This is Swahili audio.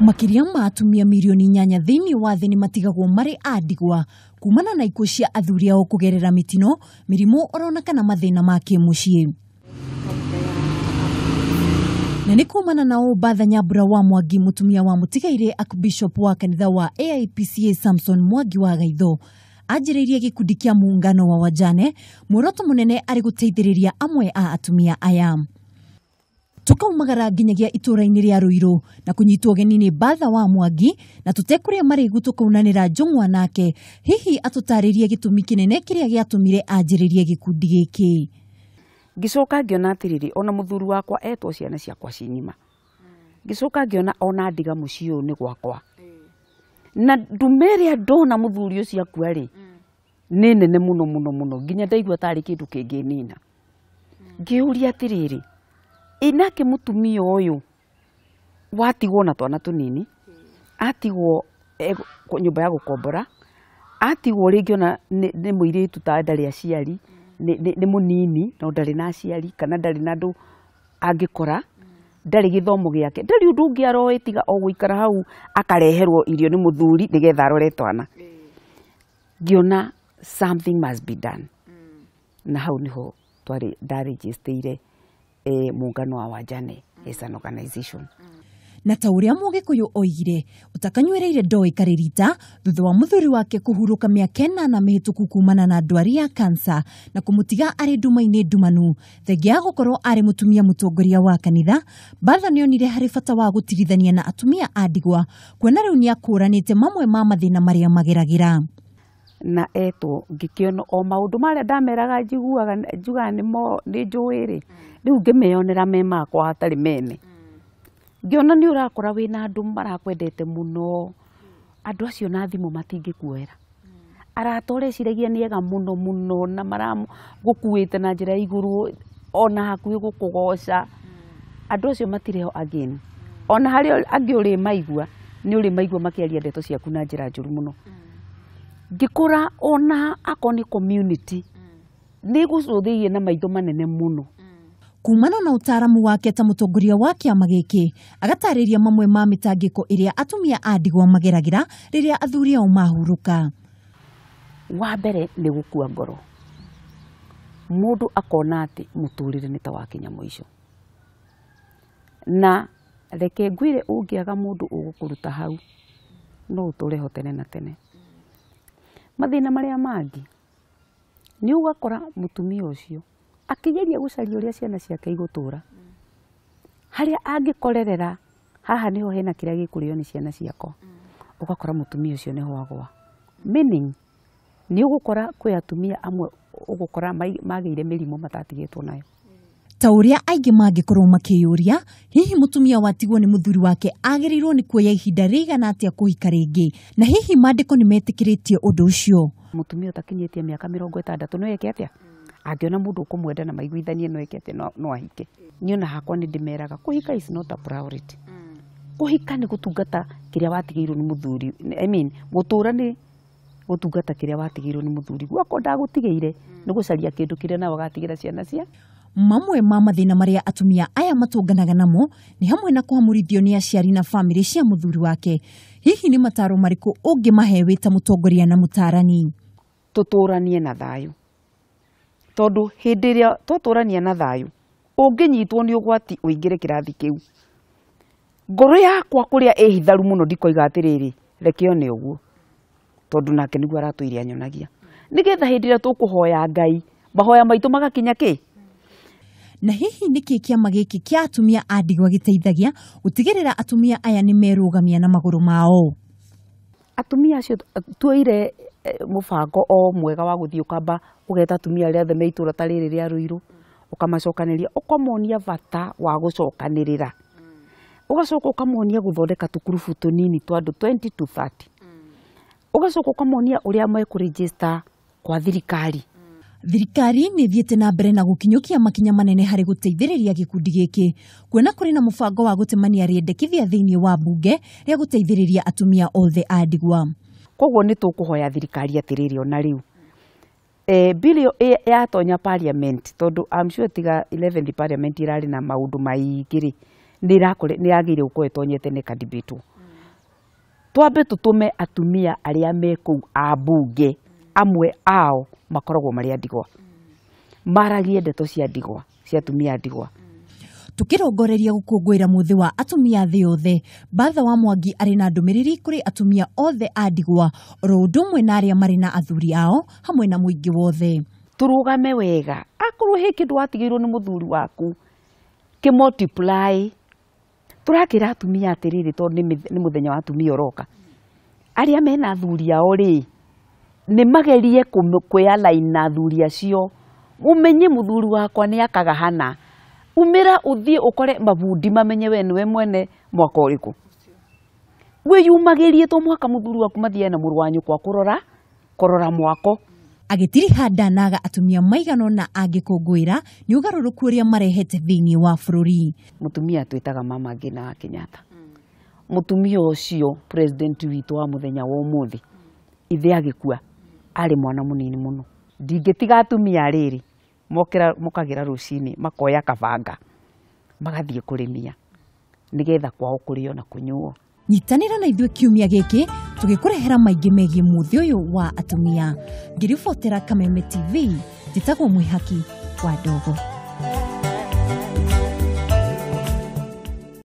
Makiria ma atumia milioni 8 thiini wa thĩ matigagwo mari a ndigwa kumana na ikuũ cia athuri ao kugerera mitino, mirimu oronekana mathĩna ma kĩmuciĩ. Na nĩ kumana na Bertha Nyambura wa Mwangi, mutumia wa mutigaire Archbishop wa kanitha wa AIPCA Samson Mwangi wa Gaitho, anjĩrĩirie gikundi kia Muungano wa Wajane, muoroto munene ari guteithĩrĩria amwe a atumia aya. Tukaumagara nginyagia itũra-inĩ rĩa Ruiru na kunyitwo geni ni Bertha wa Mwangi, na tutekuria marigu tukaunanira njongwa nake, hihi atutaririe gitumi kinene kiria giatumire anjĩrĩirie gikundi giki. Gicoka ngiona atiriri ona muthuri wakwa etwo ciana ciakwa cinyima. Gicoka ngiona ona ndiga muciĩ ũyũ nĩ gwakwa. Na ndumeria ndona muthuri ũcio akua ri nĩ nene muno muno muno nginya ndaigua tarĩ kĩndũ kĩngĩnina. Ngiuria atiriri inake mutumia ũyũ watigwo na twana tunini, atigwo nyumba ya gukombora, atigwo ringi ona nĩ mũirĩtu ta ndarĩ aciari, nĩ munini na ndarĩ na aciari kana ndarĩ na andũ angĩkora, ndarĩ gĩthomo gĩake, ndarĩ ũndũ ũngĩ aroĩ tiga o gũikara hau akareherwo irio nĩ muthuri nĩgetha arore twana. Ngiona something must be done. Na hau niho twari ndaregisteire Muungano wa Wajane as an organization. Na ta uria Mũgĩkũyũ oigire, utakanywereire ndoĩkarĩrita thutha wa muthuri wake kuhuruka mĩaka 8 mĩhĩtũku kumana na ndwari ya kansa na kumutiga arĩ nduma-inĩ ndumanu. Thengia ya gũkorwo arĩ mutumia mutongoria wa kanitha, Bertha nĩonire harĩ bata wa gũtigithania na atumia a ndigwa, kuona rĩu nĩakũranĩte mamwe ma mathĩna marĩa mageragĩra. Na etwo ngĩkĩona o maũndũ marĩa ndameraga njiguaga njugaga nĩ njũĩ-rĩ, rĩu ngĩmeyonera me makwa hatarĩ mene. Ngiona nĩ ũrakora wĩna andũ marakwendete mũno, andũ acio na thimũ matingĩkuoera. Arata ũreciragia nĩ ega mũno mũno na maramũkuĩte na njĩra ya igũrũ ona hakuhĩ gũkũgoca. Andũ acio matirĩho again. Ona harĩ angĩ ũrĩ maigua, nĩ ũrĩ maigua makĩaria ndeto ciaku na njĩra njũru mũno. Ngĩkora ona akoni community nĩ gũcũthĩirie na maitho manene mũno. Kumana na utaaramu wake ta mutongoria wa kiama gĩkĩ, agatarĩria mamwe ma mĩtangĩko ĩrĩa atumia a ndigwa mageragĩra rĩrĩa athuri ao mahuruka. Wa mbere nĩ gũkua ngoro. Mũndũ akona atĩ mũtũrĩre nĩ ta wakinya mũico. Na reke ngwĩre ũngĩaga mũndũ ũgũkũruta hau, no ũtũre ho tene na tene. Mathĩna marĩa mangĩ nĩ ũgakora mutumia ũcio akĩgeria gũcaria ũrĩa ciana ciake igũtũra, harĩa angĩkorerera haha niho hena kĩrĩa gĩkũrĩo nĩ ciana ciakwa, ũgakora mutumia ũcio nĩho agwa. Meaning nĩ ũgũkora kwĩ atumia amwe ũgũkora magĩire mĩrimũ matatigĩtwo nayo. Ta ũrĩa aingĩ mangĩkorwo makĩyũria, hihi mutumia watigwo nĩ muthuri wake agĩrĩirwo nĩ kuoya ihinda rĩigana atĩa kũhika rĩngĩ, na hihi maandĩko nĩ metĩkĩrĩtie ũndũ ũcio. Mutumia ũtakinyĩtie mĩaka 60 no eke atĩa? Angĩona mũndũ ũkũmwenda na maiguithanie no eke atĩa no ahike. Niona hakwa nĩ ndĩmeraga kũhika is not a priority. Kũhika nĩ gũtungata kĩrĩa watigĩirwo nĩ muthuri. I mean gũtũra nĩ gũtungata kĩrĩa watigĩirwo nĩ muthuri. Gwakwa ndagũtigĩire nĩ gũcaria kĩndũ kĩrĩa nawe gatigĩra ciana cia. Mamwe ma mathĩna marĩa atumia aya matũnganaga namo nĩ hamwe na kũhamũrithio nĩ aciari na bamĩrĩ cia muthuri wake. Hihi nĩ mataro marĩkũ ũngĩmahe wĩ ta mũtongoria na mũtaarani? Tũtũranie na thayũ. Tondũ hĩndĩ ĩrĩa tũtũrania na thayũ, ũngĩnyitwo nĩ ũgwati ũingĩre kĩrathi kĩu. Ngoro yakwa kũrĩa ĩhitharu mũno ndikoiga atĩrĩrĩ, reke one ũguo. Tondũ nake nĩguo aratũire anyonagia. Nĩgetha hĩndĩ ĩrĩa tũkũhoya Ngai, mahoya maitũ magakinya kĩ? Na hihi nĩkĩ kiama gĩkĩ kĩa atumia a ndigwa gĩteithagia gũtigĩrĩra atumia aya nĩ merũgamia na magũrũ mao? Atumia acio tuoire mũbango o mwega wa gũthiĩ ũkamba ũgeta atumia arĩa othe me itũra ta rĩrĩ rĩa Ruiru, ũkamacokanĩria, ũkamonia bata wa gũcokanĩrĩra. Ũgacoka ũkamonia gũthondeka tũkurubu tũnini twa andũ 20 to 30. Ũgacoka ũkamonia ũrĩa mekũregister kwa thirikari. Thirikari nĩ thiĩte na mbere na gũkinyũkia makinya manene harĩ gũteithĩrĩria gĩkundi gĩkĩ, kuona kũrĩ na mũbango wa gũtemania rĩendekithia thĩinĩ wa bunge rĩa gũteithĩrĩria atumia othe a ndigwa. Koguo nĩ tũkũhoya thirikari atĩrĩrĩ ona rĩu. Bill yatonya parliament, tondũ I'm sure tiga 11 parliament irarĩ na maũndũ maingĩ-rĩ, nĩ yagĩrĩire gũkorwo ĩtonyete nĩ kadibĩtwo. twambe tutume atumia aria me kuu ambunge amwe ao makoragwo mari ndigwa maragie ndeto cia ndigwa cia atumia ndigwa. Tukirongoreria gukungwira muthi wa atumia thi yothe, Bertha wa Mwangi ari na ndumiriri kuri atumia othe a ndigwa oro undu umwe na aria mari na athuri ao hamwe na muingi wothe. Turugame wega akorwo he kindu watigirwo ni muthuri waku ki multiply. Turakira atumia atiriri tondu ni muthenya wa atumia uroka, aria mena athuri ao ri ni magerie kwialaina na athuri acio, umenye muthuri wakwa ni akagahana, umira uthie ukore mabundi mamenye we niwe mwene mwaka uriku wiyumagirie to mwaka muthuri waku mathie na muru wanyu kwa kurora mwako. Agitiriha ndanaga atumia maigano na agikungwira ni ugaruruku uria marehete thiini wa bururi. Mutumia twitaga mama Ngina wa Kenyatta, mutumia ucio president witu wa muthenya wa umuthi ithe agikua ari mwana munini muno. Ndingitiga atumia riri mokagira rucini makoya kabanga magathie kurimia nigetha kwao kurio na kunyuo. Nyitanira na ithuĩ kiumia gĩkĩ tugikurehera maingĩ megiĩ muthi ũyũ wa atumia. Ngiribotera Kameme TV, njĩtagwo mwihaki wa ndogo.